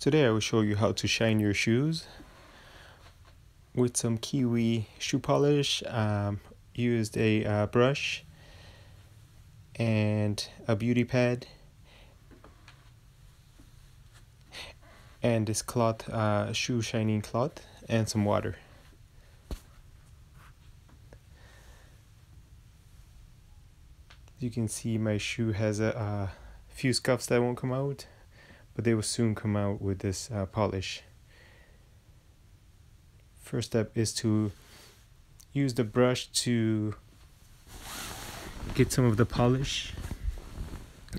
Today I will show you how to shine your shoes with some Kiwi shoe polish. Used a brush and a beauty pad and this cloth, shoe shining cloth, and some water. You can see my shoe has a few scuffs that won't come out, but they will soon come out with this polish. First step is to use the brush to get some of the polish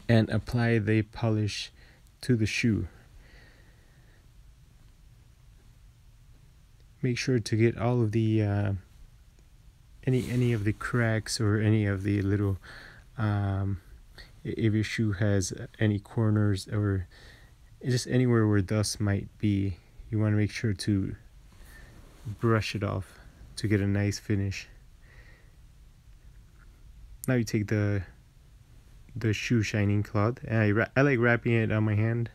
and apply the polish to the shoe. Make sure to get all of the any of the cracks or any of the little if your shoe has any corners or just anywhere where dust might be, you want to make sure to brush it off to get a nice finish. Now you take the shoe shining cloth, and I like wrapping it on my hand,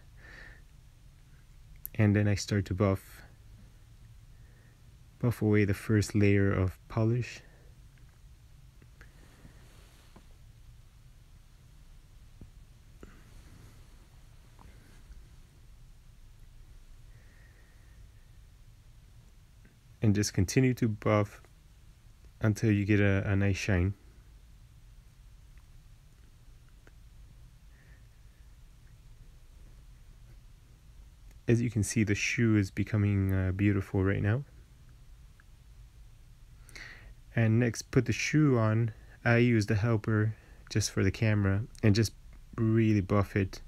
and then I start to buff away the first layer of polish. And just continue to buff until you get a nice shine. As you can see, the shoe is becoming beautiful right now. And next, put the shoe on. I use the helper just for the camera and just really buff it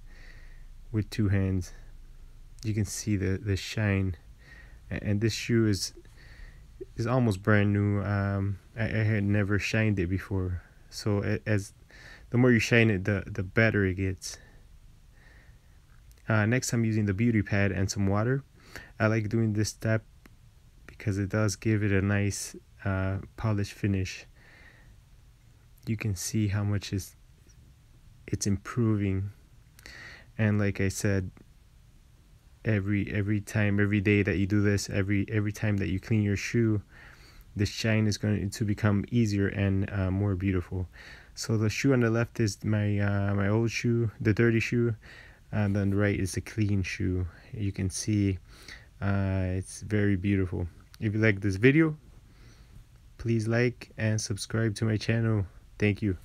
with two hands. You can see the shine, and this shoe is almost brand new. I had never shined it before, so as the more you shine it, the better it gets. Next, I'm using the beauty pad and some water. I like doing this step because it does give it a nice polished finish. You can see how much it's improving, and like I said, every day that you do this, every time that you clean your shoe, the shine is going to become easier and more beautiful. So the shoe on the left is my old shoe, the dirty shoe, and on the right is the clean shoe. You can see it's very beautiful. If you like this video, please like and subscribe to my channel. Thank you.